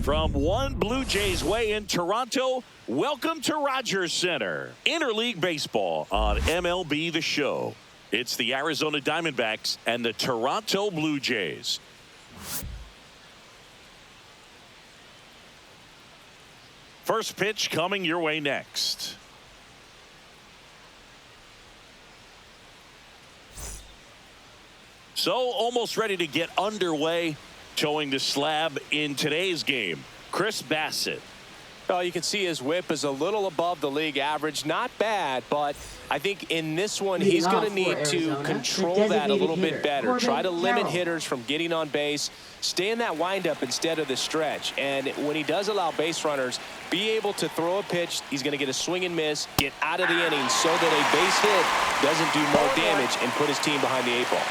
From one Blue Jays way in Toronto, welcome to Rogers Center. Interleague baseball on MLB The Show. It's the Arizona Diamondbacks and the Toronto Blue Jays. First pitch coming your way next. So almost ready to get underway. Showing the slab in today's game, Chris Bassett. Well, you can see his whip is a little above the league average. Not bad, but I think in this one, he's going to need to control that a little bit better. Try to limit hitters from getting on base. Stay in that windup instead of the stretch. And when he does allow base runners, be able to throw a pitch. He's going to get a swing and miss, get out of the inning so that a base hit doesn't do more damage and put his team behind the 8 ball.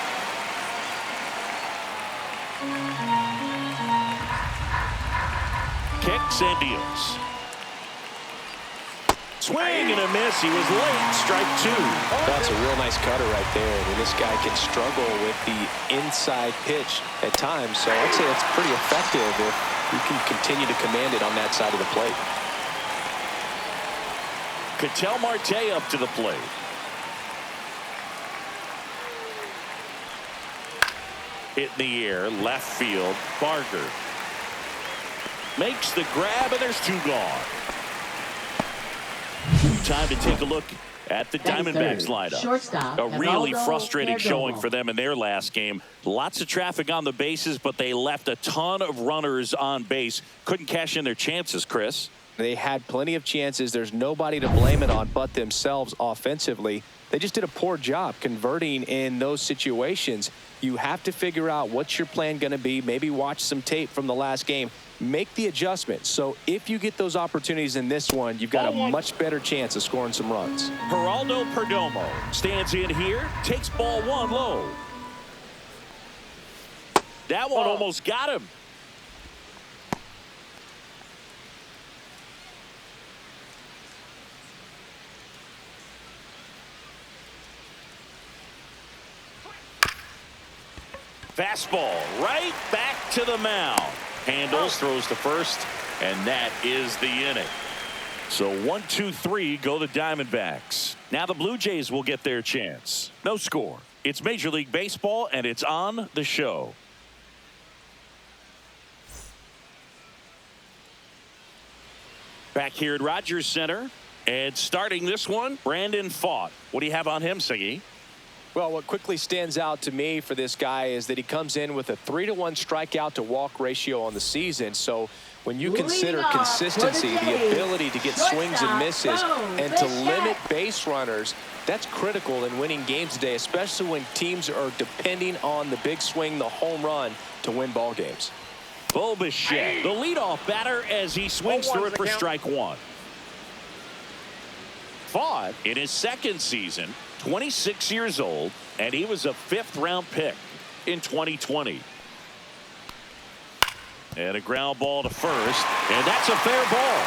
Kicks and deals. Swing and a miss. He was late. Strike 2. That's a real nice cutter right there. I mean, this guy can struggle with the inside pitch at times. So I'd say it's pretty effective if you can continue to command it on that side of the plate. Ketel Marte up to the plate. Hit in the air. Left field. Barger makes the grab, and there's 2 gone. Time to take a look at the Diamondbacks lineup. A really frustrating showing for them in their last game. Lots of traffic on the bases, but they left a ton of runners on base. Couldn't cash in their chances, Chris. They had plenty of chances. There's nobody to blame it on but themselves offensively. They just did a poor job converting in those situations. You have to figure out what's your plan going to be. Maybe watch some tape from the last game. Make the adjustment. So if you get those opportunities in this one, you've got a much better chance of scoring some runs. Geraldo Perdomo stands in here, takes ball 1 low. That one almost got him. Fastball right back to the mound. Handles, throws to first, and that is the inning. So 1, 2, 3 go the Diamondbacks. Now the Blue Jays will get their chance. No score. It's Major League Baseball, and it's on the show. Back here at Rogers Center, and starting this one, Brandon Pfaadt. What do you have on him, Siggy? Well, what quickly stands out to me for this guy is that he comes in with a 3-to-1 strikeout to walk ratio on the season. So when you consider consistency, the ability to get swings and misses, and to limit base runners, that's critical in winning games today, especially when teams are depending on the big swing, the home run, to win ball games. Bo Bichette, the leadoff batter, as he swings through it for strike 1. Pfaadt in his second season, 26 years old, and he was a 5th-round pick in 2020. And a ground ball to first, and that's a fair ball.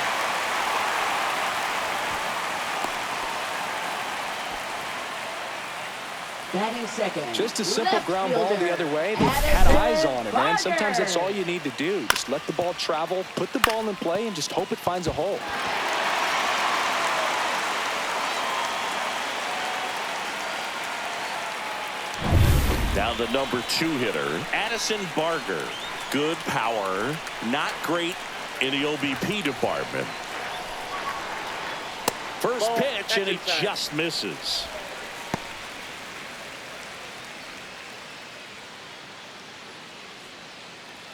Batting second. Just a simple ground ball the other way. They've had eyes on it, man. Sometimes that's all you need to do. Just let the ball travel, put the ball in play, and just hope it finds a hole. Now the number 2 hitter, Addison Barger. Good power, not great in the OBP department. First pitch, and it just misses.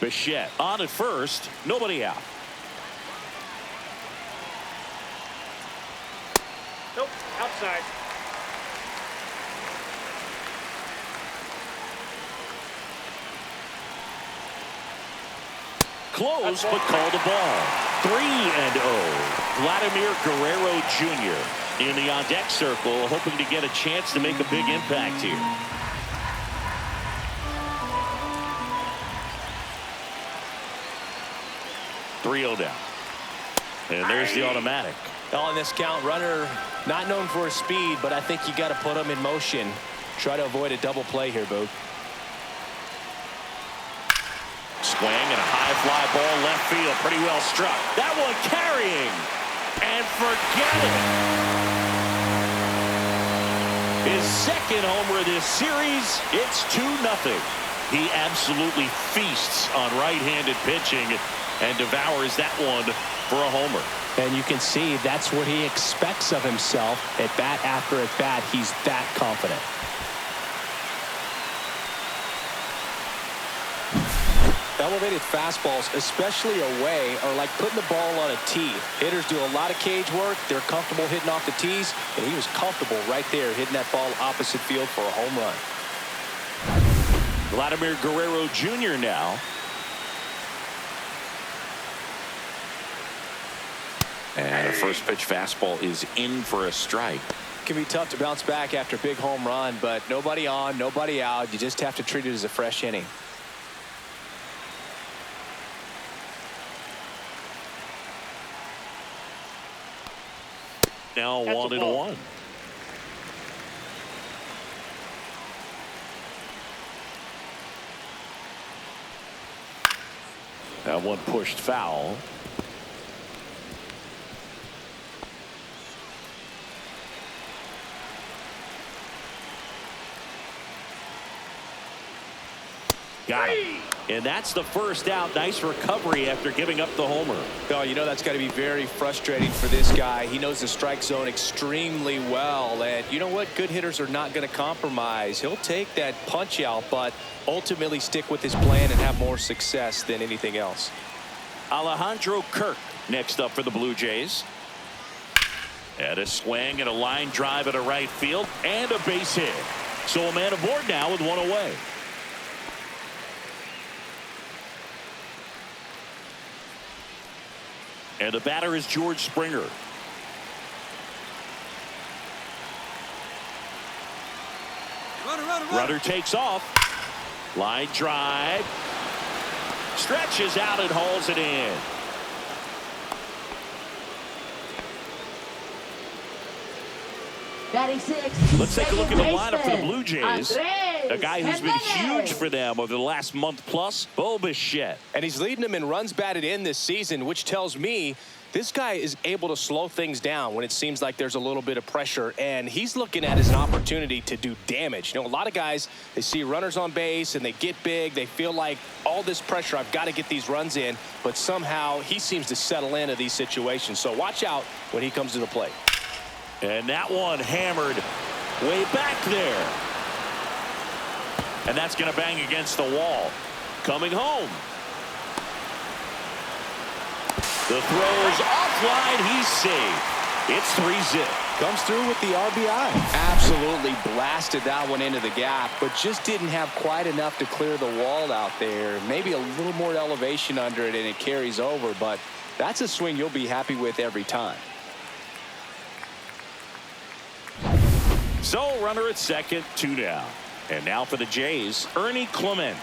Bichette on at first, nobody out. Nope, outside. Close, but called a ball. 3-0. Vladimir Guerrero Jr. in the on-deck circle, hoping to get a chance to make a big impact here. .3-0 down. And there's the automatic. On this count, runner not known for his speed, but I think you got to put him in motion. Try to avoid a double play here, Boog. Swing and a high fly ball left field. Pretty well struck. That one carrying. And forget it. His second homer of this series. It's 2-0. He absolutely feasts on right-handed pitching and devours that one for a homer. And you can see that's what he expects of himself at bat after at bat. He's that confident. Elevated fastballs, especially away, are like putting the ball on a tee. Hitters do a lot of cage work. They're comfortable hitting off the tees, and he was comfortable right there hitting that ball opposite field for a home run. Vladimir Guerrero Jr. now. And a first pitch fastball is in for a strike. It can be tough to bounce back after a big home run, but nobody on, nobody out. You just have to treat it as a fresh inning. Now 1-1. That one pushed foul. Got it. And that's the first out. Nice recovery after giving up the homer. Oh, you know that's got to be very frustrating for this guy. He knows the strike zone extremely well. And you know what? Good hitters are not going to compromise. He'll take that punch out, but ultimately stick with his plan and have more success than anything else. Alejandro Kirk next up for the Blue Jays. And a swing and a line drive at a right field and a base hit. So a man aboard now with one away. And the batter is George Springer. Runner takes off. Line drive. Stretches out and hauls it in. Batting six. Let's take a look at the lineup for the Blue Jays. A guy who's been huge for them over the last month plus, Bo Bichette. And he's leading them in runs batted in this season, which tells me this guy is able to slow things down when it seems like there's a little bit of pressure, and he's looking at it as an opportunity to do damage. You know, a lot of guys, they see runners on base and they get big. They feel like all this pressure, I've got to get these runs in, but somehow he seems to settle into these situations. So watch out when he comes to the plate. And that one hammered way back there. And that's going to bang against the wall. Coming home. The throw is offline. He's safe. It's 3-zip. Comes through with the RBI. Absolutely blasted that one into the gap, but just didn't have quite enough to clear the wall out there. Maybe a little more elevation under it and it carries over, but that's a swing you'll be happy with every time. So runner at second, 2 down. And now for the Jays, Ernie Clement.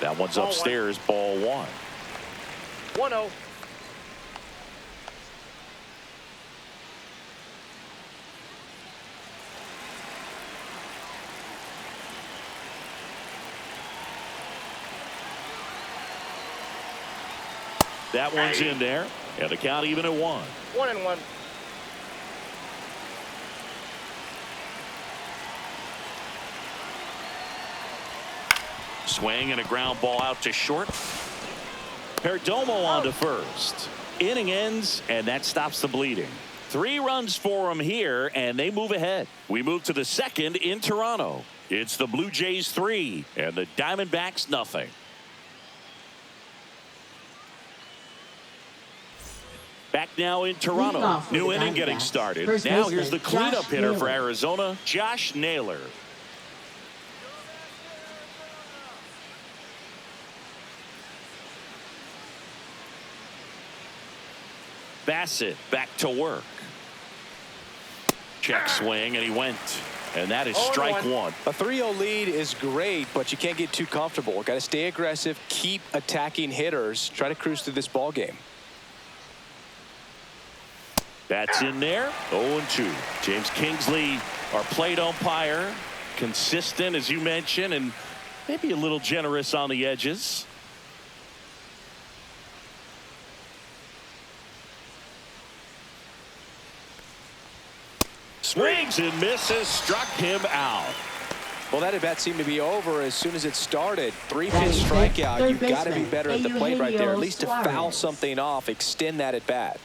That one's upstairs, ball 1. 1-0. That one's in there. And the count even at 1. 1-1. Swing and a ground ball out to short. Perdomo on to first. Inning ends, and that stops the bleeding. 3 runs for him here, and they move ahead. We move to the second in Toronto. It's the Blue Jays 3 and the Diamondbacks nothing. Back now in Toronto. New inning getting started. Now here's the cleanup hitter for Arizona, Josh Naylor. Bassett back to work. Check swing, and he went. And that is strike 1. A 3-0 lead is great, but you can't get too comfortable. Got to stay aggressive, keep attacking hitters, try to cruise through this ball game. That's in there. 0-2. James Kingsley, our plate umpire, consistent as you mentioned, and Maybe a little generous on the edges. Swings and misses, struck him out. Well, that at bat seemed to be over as soon as it started. 3-pitch strikeout. You've got to be better at the plate right there, at least to foul something off, extend that at bat.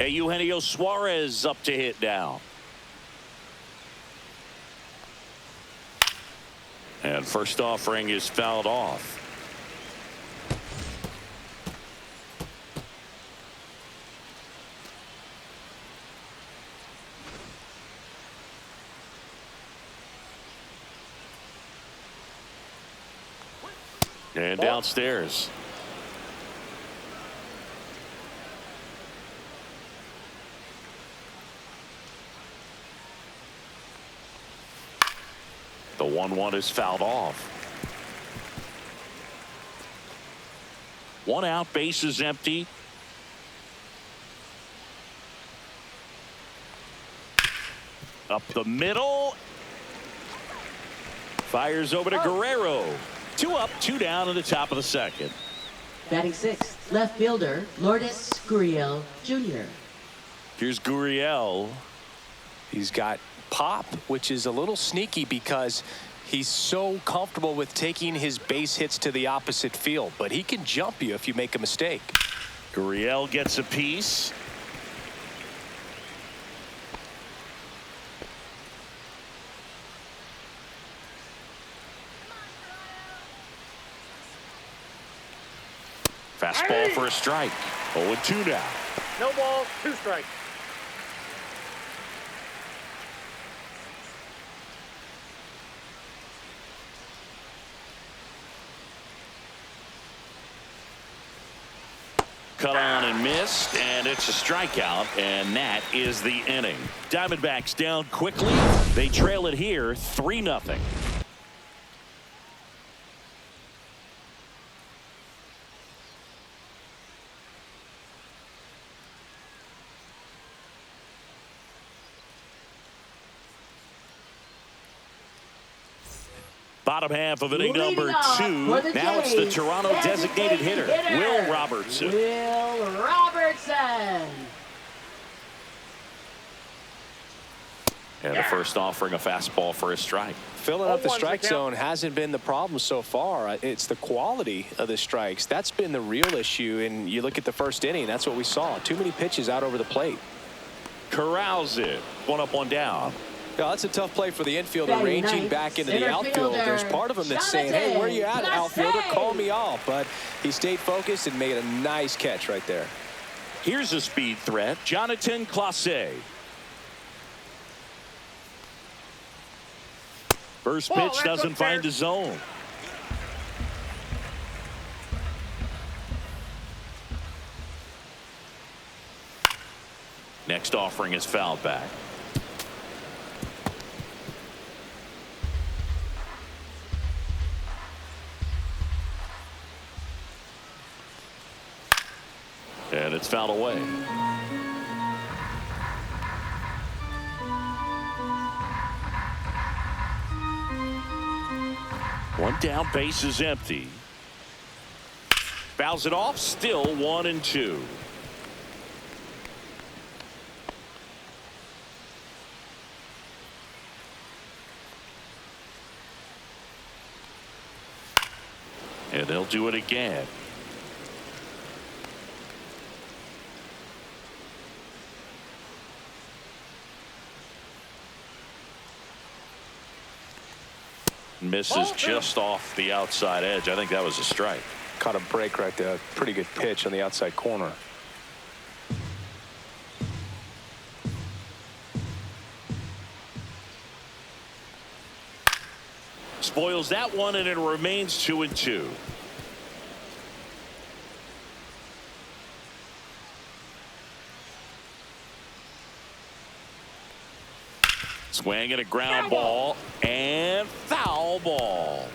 Eugenio Suarez up to hit now. And first offering is fouled off. And downstairs. The 1-1 is fouled off. 1 out, base is empty. Up the middle. Fires over to Guerrero. 2 up, 2 down in the top of the second. Batting 6th, left fielder Lourdes Gurriel Jr. Here's Gurriel. He's got pop, which is a little sneaky because he's so comfortable with taking his base hits to the opposite field, but he can jump you if you make a mistake. Gurriel gets a piece. Fastball for a strike. 0-2 now. No ball, 2 strikes. Cut on and missed, and it's a strikeout, and that is the inning. Diamondbacks down quickly. They trail it here 3-0. Bottom half of inning number 2. Now it's the Toronto designated hitter, Will Robertson. Will Robertson. And the first offering a fastball for a strike. Filling up the strike zone hasn't been the problem so far. It's the quality of the strikes. That's been the real issue. And you look at the first inning, that's what we saw. Too many pitches out over the plate. Corrals it. 1 up, 1 down. Yeah, that's a tough play for the infielder, ranging back into the outfield. There's part of him that's saying, hey, where you at, outfielder? Call me off. But he stayed focused and made a nice catch right there. Here's a speed threat, Jonathan Clase. First pitch doesn't find the zone. Next offering is fouled back. And it's fouled away. One down, base is empty. Fouls it off, still 1-2. And they'll do it again. Misses just off the outside edge. I think that was a strike. Caught a break right there. Pretty good pitch on the outside corner. Spoils that one, and it remains 2-2. Swing and a ground ball, and foul ball.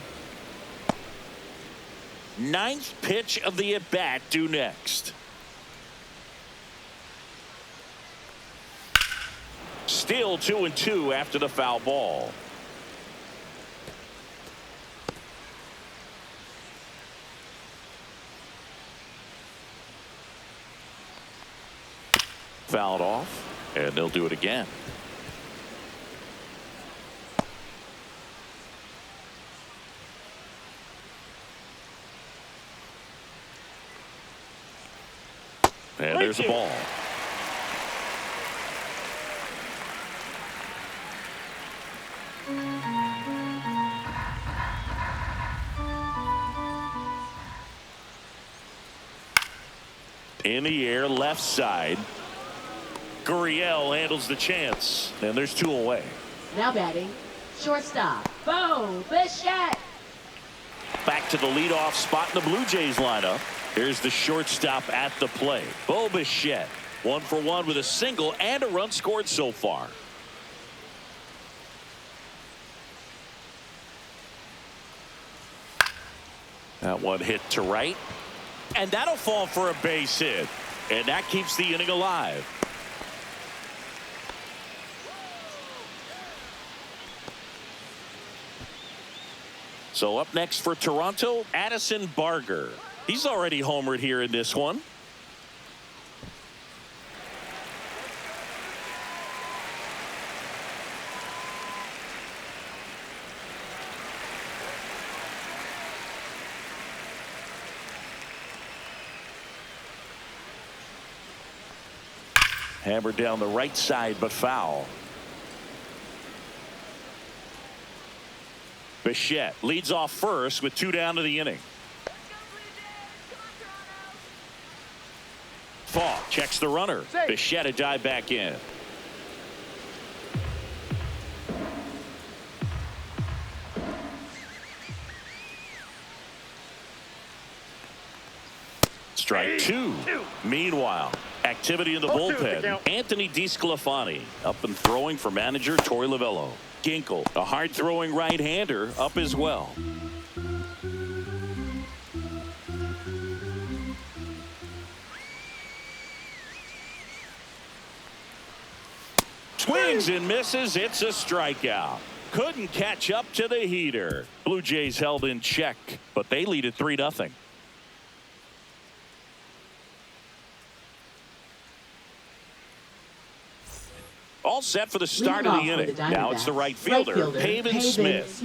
Ninth pitch of the at-bat due next. Still 2-2 after the foul ball. Fouled off, and they'll do it again. And there's a ball. In the air, left side. Gurriel handles the chance, and there's 2 away. Now batting, shortstop, Bo Bichette. Back to the leadoff spot in the Blue Jays lineup. Here's the shortstop at the plate. Bo Bichette, 1 for 1 with a single and a run scored so far. That one hit to right, and that'll fall for a base hit, and that keeps the inning alive. So up next for Toronto, Addison Barger. He's already homered here in this one. Hammered down the right side, but foul. Bichette leads off first with 2 down to the inning. Falk checks the runner. Bichette a dive back in. Strike 2. Meanwhile, activity in the bullpen. Anthony DeSclafani up and throwing for manager Torey Lovullo. Ginkel, a hard-throwing right-hander, up as well. Swings and misses. It's a strikeout. Couldn't catch up to the heater. Blue Jays held in check, but they lead at 3-0. All set for the start of the inning. Now it's the right fielder, Pavin Smith.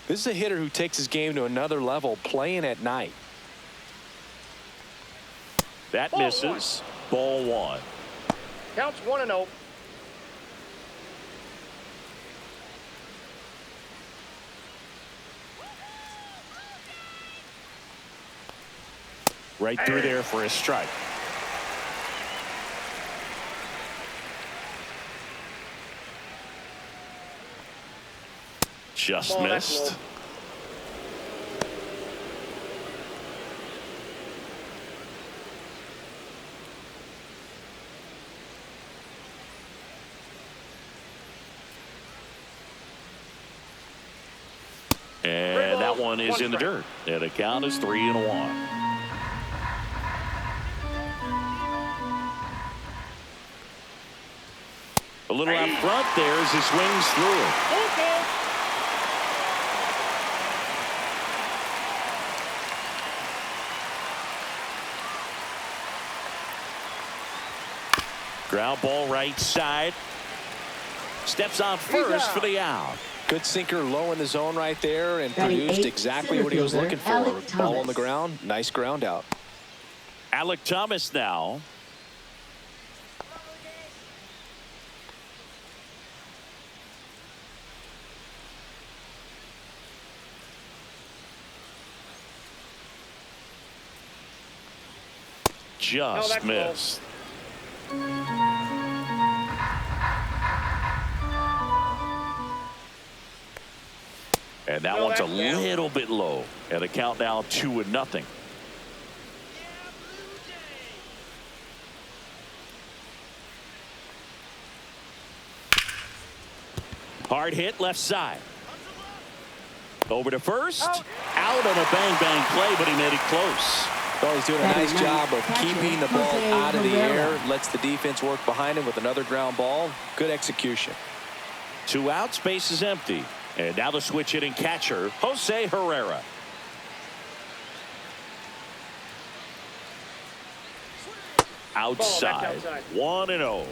This is a hitter who takes his game to another level, playing at night. That misses. Ball 1. Counts 1-0. Right through there for a strike. Just missed. And that one is in the dirt. And the count is 3-1. A little out front there as he swings through it. Ground ball right side. Steps on first for the out. Good sinker low in the zone right there and produced exactly what he was looking for. Ball on the ground. Nice ground out. Alec Thomas now. Just missed. And that one's a little bit low. And the count now 2-0. Hard hit left side. Over to first. Out out on a bang-bang play, but he made it close. Well, he's doing a nice job of keeping the ball out of the air. Lets the defense work behind him with another ground ball. Good execution. 2 outs, base is empty. And now the switch hitting catcher, Jose Herrera. Outside. 1-0.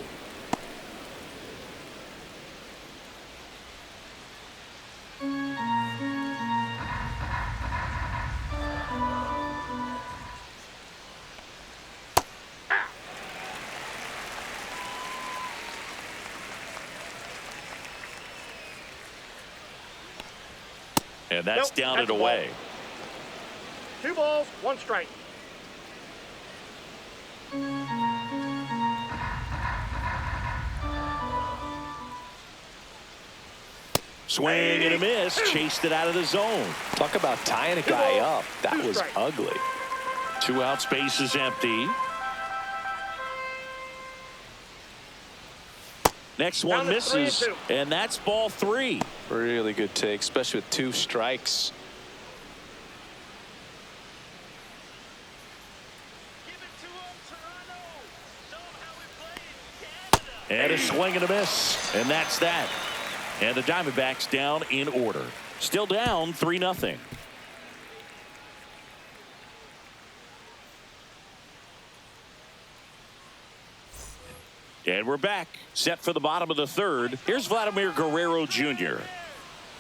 And that's down and away. 2 balls, 1 strike. Swing and a miss. Chased it out of the zone. Talk about tying a guy up. That was ugly. 2 outs, base is empty. Next one misses, and that's ball 3. Really good take, especially with 2 strikes. And a swing and a miss, and that's that. And the Diamondbacks down in order. Still down 3-0. And we're back, set for the bottom of the 3rd. Here's Vladimir Guerrero Jr.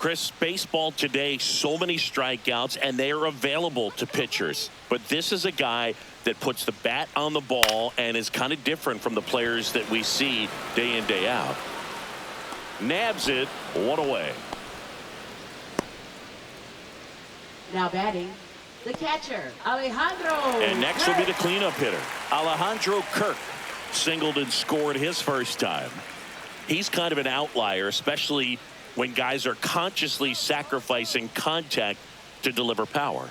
Chris, baseball today, so many strikeouts, and they are available to pitchers. But this is a guy that puts the bat on the ball and is kind of different from the players that we see day in, day out. Nabs it, 1 away. Now batting, the catcher, Alejandro. And next will be the cleanup hitter, Alejandro Kirk. Singled and scored his first time. He's kind of an outlier, especially when guys are consciously sacrificing contact to deliver power.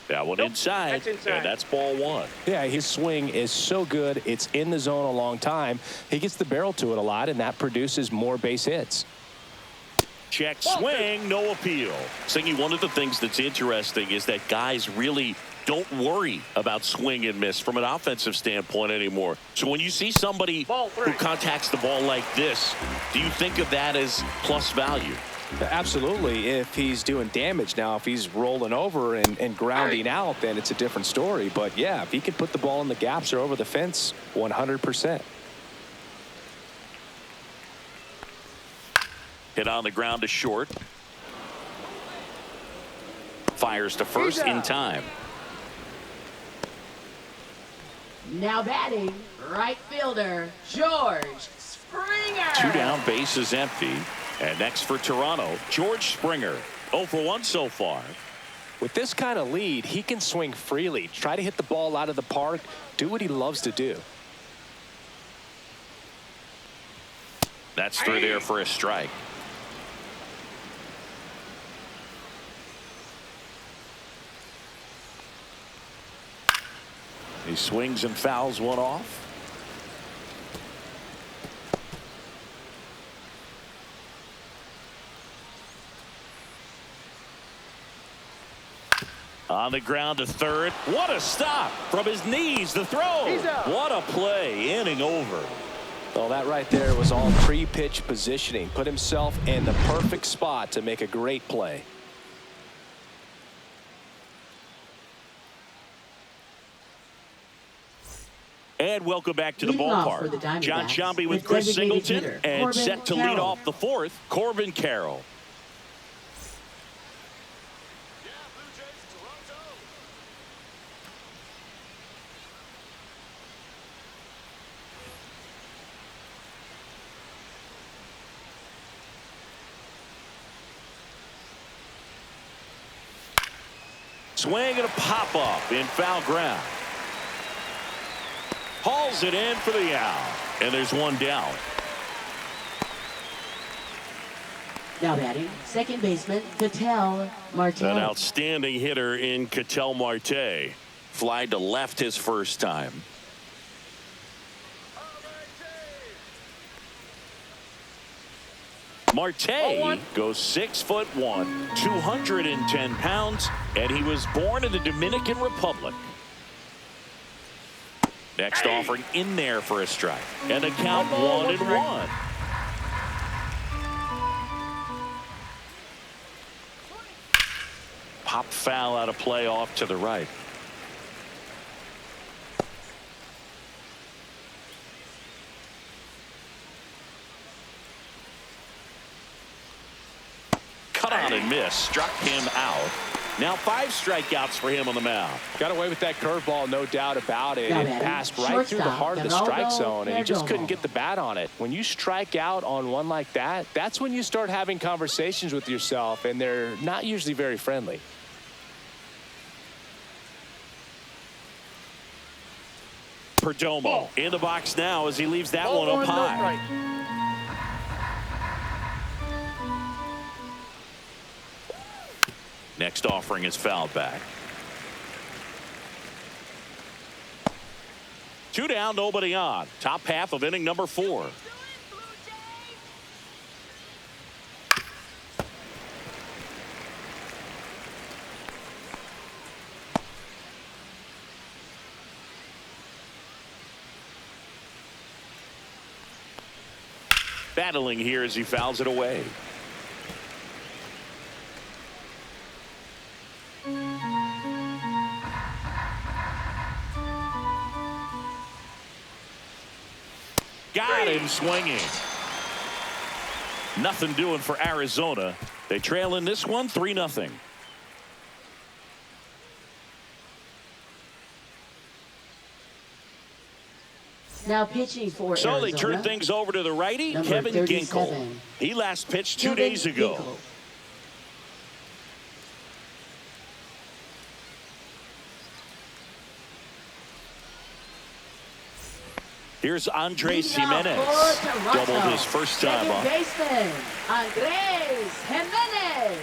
That one inside, and that's ball 1. Yeah, his swing is so good. It's in the zone a long time. He gets the barrel to it a lot, and that produces more base hits. Check swing, no appeal. Singy, one of the things that's interesting is that guys really don't worry about swing and miss from an offensive standpoint anymore. So when you see somebody who contacts the ball like this, do you think of that as plus value? Absolutely, if he's doing damage. Now, if he's rolling over and grounding out, then it's a different story. But, yeah, if he can put the ball in the gaps or over the fence, 100%. Hit on the ground to short. Fires to first in time. Now batting, right fielder, George Springer. 2 down, base is empty. And next for Toronto, George Springer. 0 for 1 so far. With this kind of lead, he can swing freely, try to hit the ball out of the park, do what he loves to do. That's through there for a strike. He swings and fouls one off. On the ground to third. What a stop from his knees. The throw. What a play. Inning over. Well, that right there was all pre-pitch positioning. Put himself in the perfect spot to make a great play. And welcome back to the ballpark. John Sciambi with Chris Singleton, and set to lead off the 4th, Corbin Carroll. Swing and a pop-up in foul ground. Hauls it in for the out. And there's 1 down. Now batting, second baseman, Ketel Marte. An outstanding hitter in Ketel Marte. Flied to left his first time. Marte goes 6'1", 210 pounds, and he was born in the Dominican Republic. Next offering in there for a strike. And the count 1-1. Pop foul out of play off to the right. Cut on and miss. Struck him out. Now 5 strikeouts for him on the mound. Got away with that curveball, no doubt about it. It passed right through the heart of the strike zone, and he just couldn't get the bat on it. When you strike out on one like that, that's when you start having conversations with yourself, and they're not usually very friendly. Perdomo in the box now as he leaves that one up high. Next offering is fouled back. 2 down, nobody on. Top half of inning number 4. Battling here as he fouls it away. Got him swinging. Nothing doing for Arizona. They trail in this one 3-0. Now pitching for So Arizona, they turn things over to the righty, number Kevin 37. Ginkel. He last pitched 2 Kevin days ago. Ginkel. Here's Andres Leading off Jimenez. for Toronto, Doubled his first time second up. baseman, Andres Jimenez.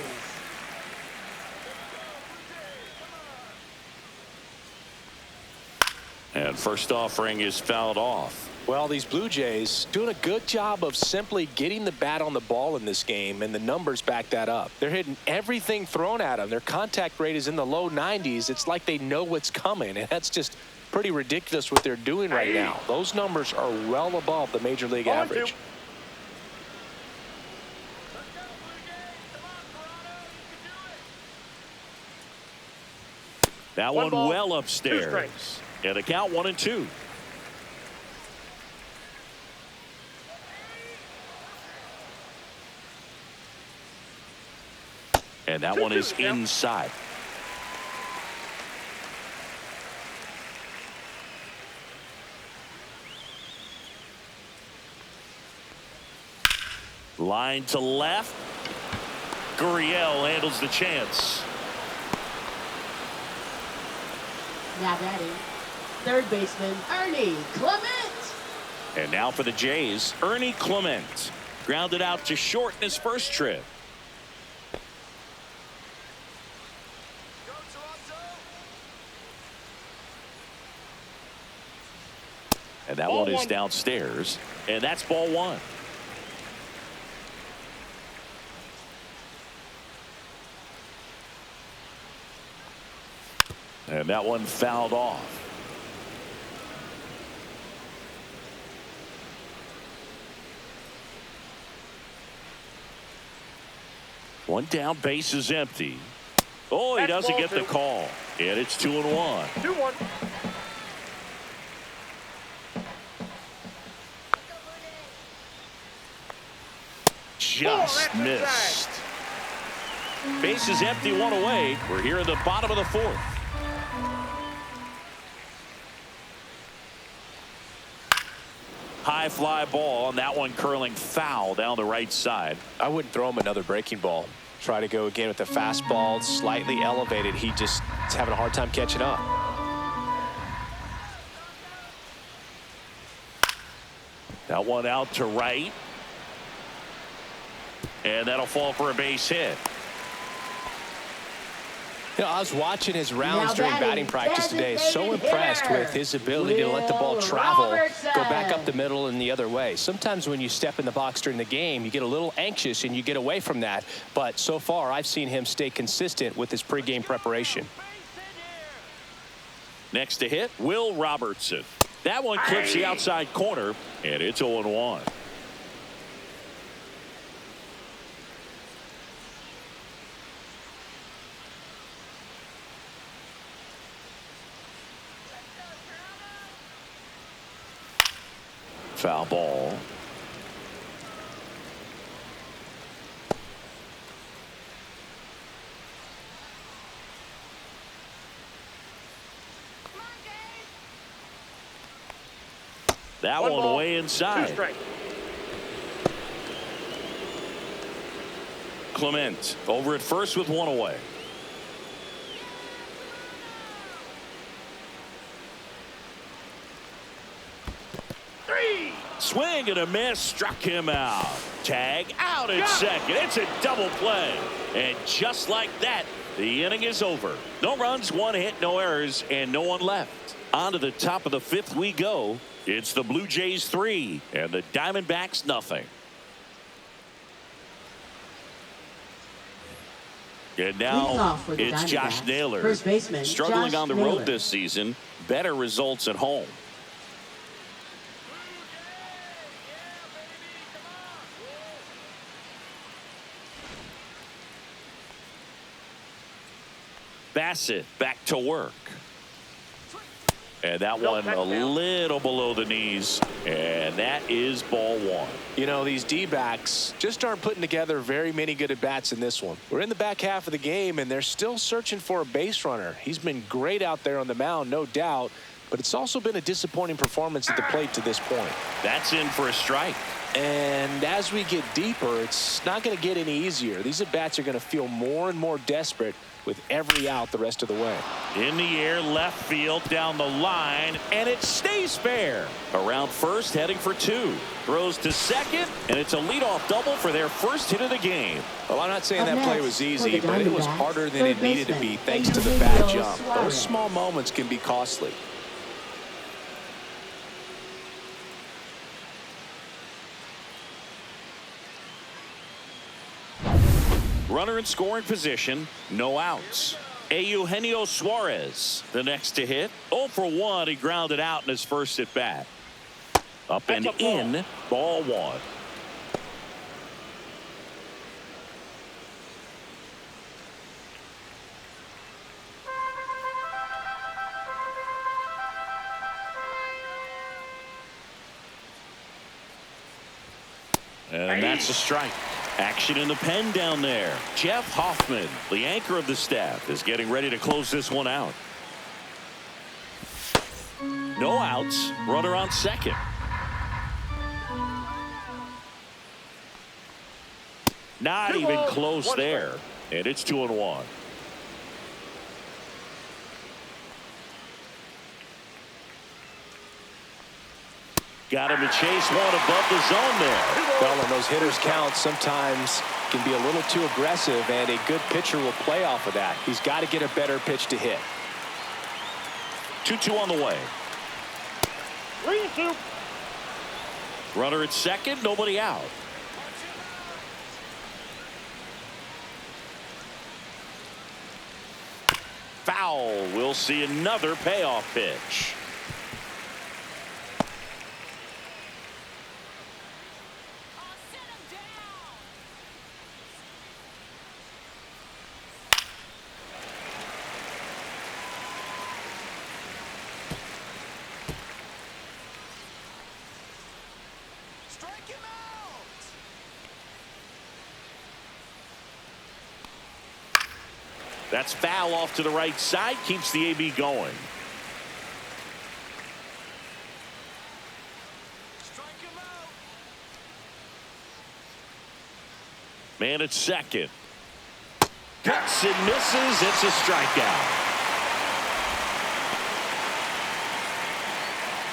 And first offering is fouled off. Well, these Blue Jays doing a good job of simply getting the bat on the ball in this game, and the numbers back that up. They're hitting everything thrown at them. Their contact rate is in the low 90s. It's like they know what's coming, and that's just pretty ridiculous what they're doing right now. Those numbers are well above the major league average. That one well upstairs. And the count 1-2. And that one is inside. Line to left. Gurriel handles the chance. Now batting, third baseman Ernie Clement. And now for the Jays, Ernie Clement. Grounded out to short in his first trip. And that one is downstairs. And that's ball 1. And that one fouled off. One down, base is empty. Oh, he doesn't get the call. And it's 2-1. 2-1. Just missed. Base is empty, 1 away. We're here in the bottom of the 4th. High fly ball, and that one curling foul down the right side. I wouldn't throw him another breaking ball. Try to go again with the fastball, slightly elevated. He just is having a hard time catching up. That one out to right. And that'll fall for a base hit. You know, I was watching his rounds during batting practice today. So impressed with his ability to let the ball travel, go back up the middle and the other way. Sometimes when you step in the box during the game, you get a little anxious and you get away from that. But so far, I've seen him stay consistent with his pregame preparation. Next to hit, Will Robertson. That one clips the outside corner, and it's 0-1. Foul ball. That one way inside. Clement over at first with one away. Swing and a miss, struck him out. Tag out at second. It's a double play. And just like that, the inning is over. No runs, one hit, no errors, and no one left. On to the top of the fifth we go. It's the Blue Jays 3 and the Diamondbacks nothing. And now it's Josh Naylor, first baseman, struggling Josh on the Naylor. road this season. Better results at home. Bassett back to work. And that one a little below the knees. And that is ball one. You know, these D-backs just aren't putting together very many good at-bats in this one. We're in the back half of the game, and they're still searching for a base runner. He's been great out there on the mound, no doubt, but it's also been a disappointing performance at the plate to this point. That's in for a strike. And as we get deeper, it's not going to get any easier. These at-bats are going to feel more and more desperate with every out the rest of the way. In the air, left field, down the line, and it stays fair. Around first, heading for two. Throws to second, and it's a leadoff double for their first hit of the game. Well, I'm not saying that play was easy, but it was harder than it needed to be thanks to the Vivo bad jump. Suarez. Those small moments can be costly. Runner in scoring position, no outs. Eugenio Suarez, the next to hit. 0 for 1, he grounded out in his first at bat. Up and in, ball one. And that's a strike. Action in the pen down there. Jeff Hoffman, the anchor of the staff, is getting ready to close this one out. No outs. Runner on second. Not even close there. And it's 2-1. Got him to chase one above the zone there. Well, and those hitters count sometimes can be a little too aggressive, and a good pitcher will play off of that. He's got to get a better pitch to hit. 2-2 on the way. 3-2. Runner at second, nobody out. Foul. We'll see another payoff pitch. That's foul off to the right side. Keeps the AB going. Man at second. Cuts and misses. It's a strikeout.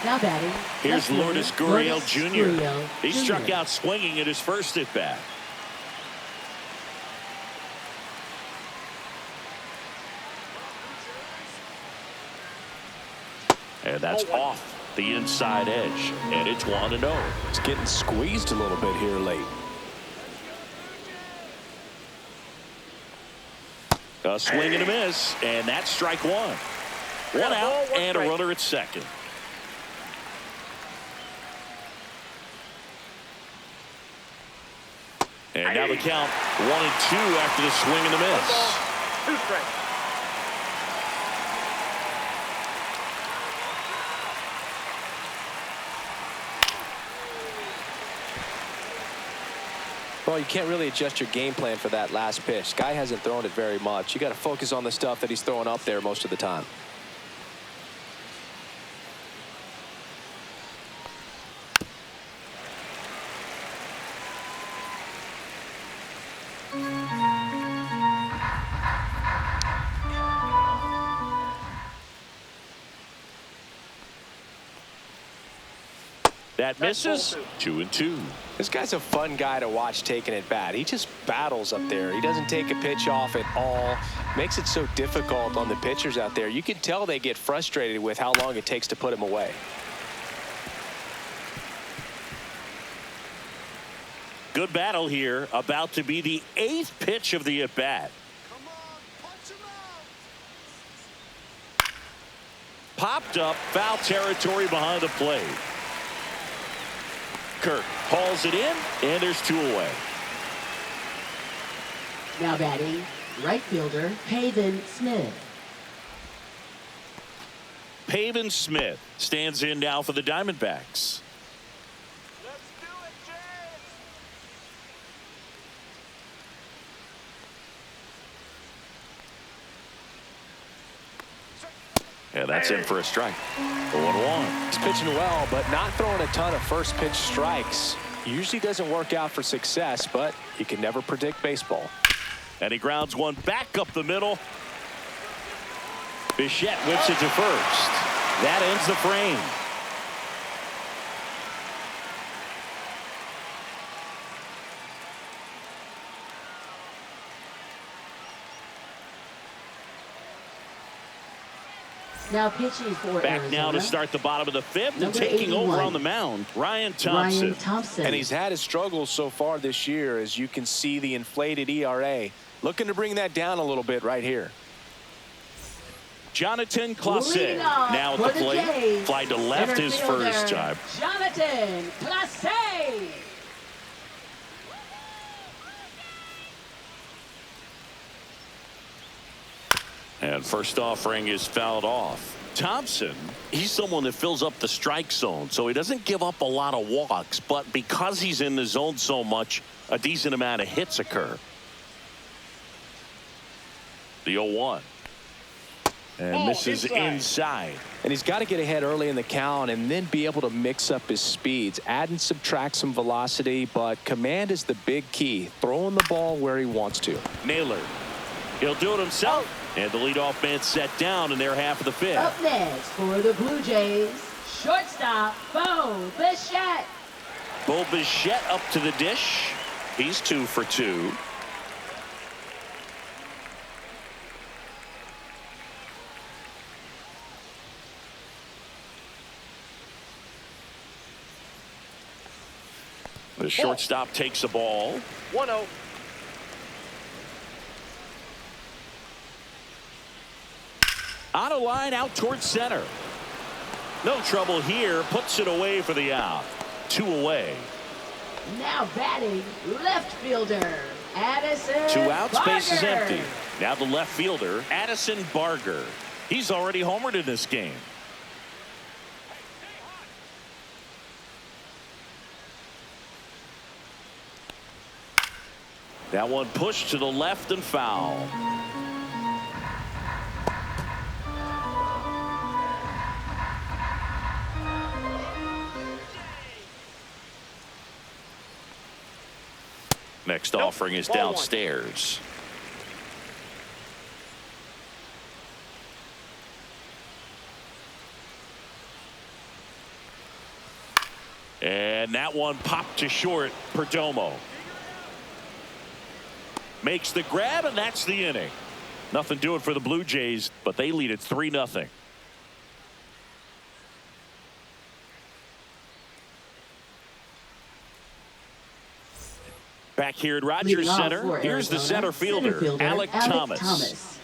Now batting. Here's Lourdes Gurriel Jr. He struck Jr. out swinging at his first at bat. And that's off the inside edge. And it's 1-0. It's getting squeezed a little bit here late. A swing and a miss. And that's strike one. One out and a runner at second. And now the count 1-2 after the swing and the miss. 2 strikes. Well, you can't really adjust your game plan for that last pitch. Guy hasn't thrown it very much. You got to focus on the stuff that he's throwing up there most of the time. That misses. 2-2. This guy's a fun guy to watch taking at bat. He just battles up there. He doesn't take a pitch off at all. Makes it so difficult on the pitchers out there. You can tell they get frustrated with how long it takes to put him away. Good battle here. About to be the 8th pitch of the at-bat. Popped up, foul territory behind the plate. Kirk hauls it in, and there's 2 away. Now batting, right fielder, Pavin Smith. Pavin Smith stands in now for the Diamondbacks. Let's do it, James. And that's in for a strike. 1-1. He's pitching well, but not throwing a ton of first pitch strikes. Usually doesn't work out for success, but you can never predict baseball. And he grounds one back up the middle. Bichette whips it to first. That ends the frame. Now pitching for Back Arizona. now to start the bottom of the 5th, and Number taking 81. over on the mound, Ryan Thompson. And he's had his struggles so far this year, as you can see the inflated ERA. Looking to bring that down a little bit right here. Jonathan Clase now at the plate. Fly to left his first time. Jonathan Clase. And first offering is fouled off. Thompson, he's someone that fills up the strike zone, so he doesn't give up a lot of walks, but because he's in the zone so much, a decent amount of hits occur. The 0-1. And misses inside. And he's got to get ahead early in the count and then be able to mix up his speeds. Add and subtract some velocity, but command is the big key. Throwing the ball where he wants to. Naylor. He'll do it himself. And the leadoff man set down in their half of the 5th. Up next for the Blue Jays, shortstop Bo Bichette. Bo Bichette up to the dish. He's 2 for 2. The shortstop takes the ball. 1-0. On a line out towards center. No trouble here. Puts it away for the out. 2 away. Now batting, left fielder Addison 2 out. Space is Barger. empty. Now the left fielder Addison Barger. He's already homered in this game. That one pushed to the left and foul. Next offering is downstairs. And that one popped to short. Perdomo makes the grab, and that's the inning. Nothing doing for the Blue Jays, but they lead it 3-0. Back here at Rogers Center, here's the center fielder, Alec Thomas.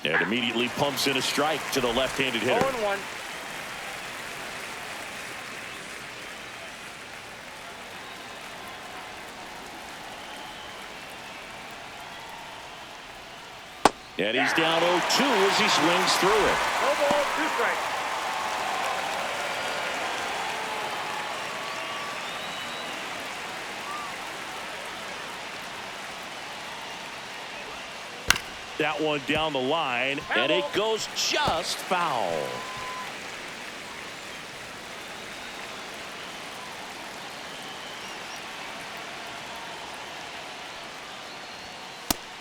And immediately pumps in a strike to the left-handed hitter. 0-1. And he's down 0-2 as he swings through it. No ball, 2 strikes. That one down the line, and it goes just foul.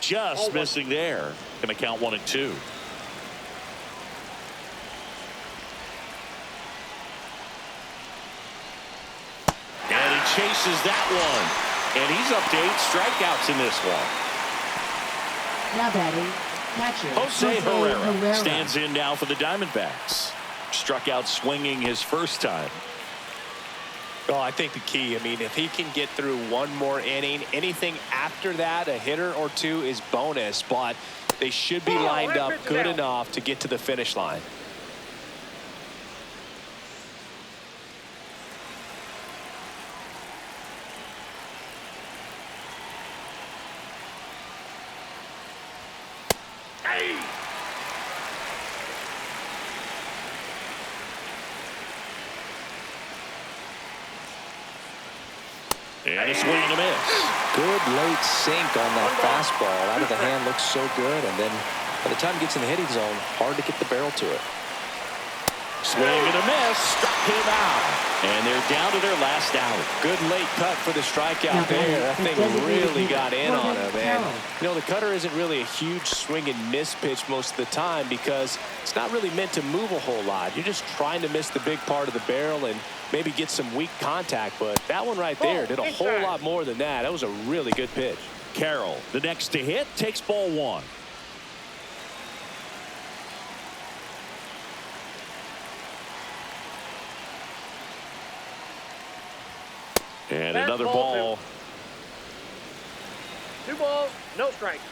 Just missing there. Going to count 1-2. And he chases that one. And he's up to 8 strikeouts in this one. Now batting, catcher Jose Herrera stands in now for the Diamondbacks. Struck out swinging his first time. Well, I think the key, I mean, if he can get through one more inning, anything after that, a hitter or two is bonus, but they should be lined up good enough to get to the finish line. And a swing and a miss. Good late sink on that fastball. Out of the hand, looks so good. And then by the time it gets in the hitting zone, hard to get the barrel to it. Swing and a miss. Struck him out. And they're down to their last out. Good late cut for the strikeout there. That thing really got in on him. And, you know, the cutter isn't really a huge swing and miss pitch most of the time because it's not really meant to move a whole lot. You're just trying to miss the big part of the barrel and maybe get some weak contact. But that one right there did a whole lot more than that. That was a really good pitch. Carroll, the next to hit, takes ball 1. And another ball. 2 balls, no strikes.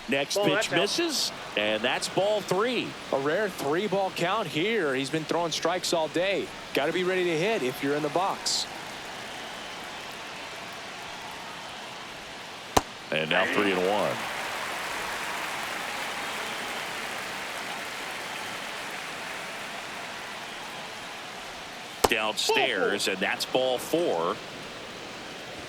Next pitch misses, and that's ball 3. A rare 3-ball count here. He's been throwing strikes all day. Got to be ready to hit if you're in the box. And now 3-1. Downstairs, and that's ball 4.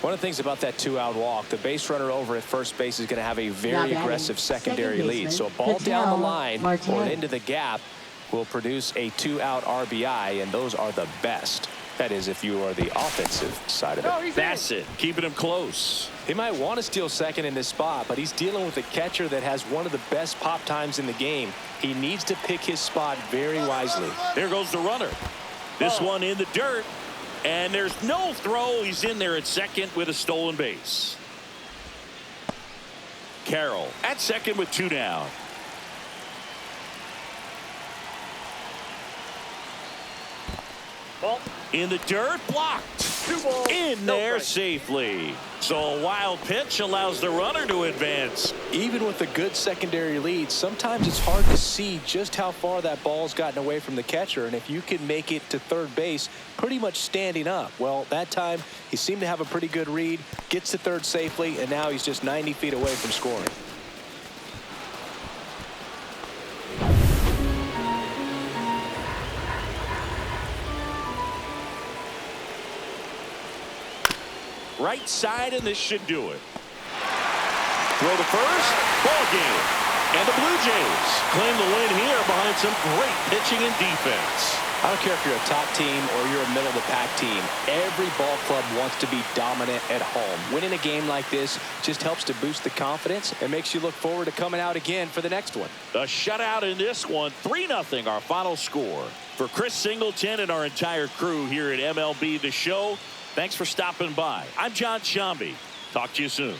One of the things about that 2-out walk, the base runner over at first base is going to have a very aggressive secondary lead. So a ball down the line or into the gap will produce a 2-out RBI, and those are the best. That is, if you are the offensive side of it. Bassett keeping him close. He might want to steal second in this spot, but he's dealing with a catcher that has one of the best pop times in the game. He needs to pick his spot very wisely. There goes the runner. This one in the dirt, and there's no throw. He's in there at second with a stolen base. Carroll at second with 2 down. Ball. In the dirt, blocked. 2 balls, In no there strikes. safely. So a wild pitch allows the runner to advance. Even with a good secondary lead, sometimes it's hard to see just how far that ball's gotten away from the catcher. And if you can make it to third base pretty much standing up, well, that time he seemed to have a pretty good read, gets to third safely, and now he's just 90 feet away from scoring. Right side, and this should do it. Throw to first, ball game. And the Blue Jays claim the win here behind some great pitching and defense. I don't care if you're a top team or you're a middle-of-the-pack team. Every ball club wants to be dominant at home. Winning a game like this just helps to boost the confidence and makes you look forward to coming out again for the next one. A shutout in this one, 3-0 our final score. For Chris Singleton and our entire crew here at MLB The Show, thanks for stopping by. I'm John Shambi. Talk to you soon.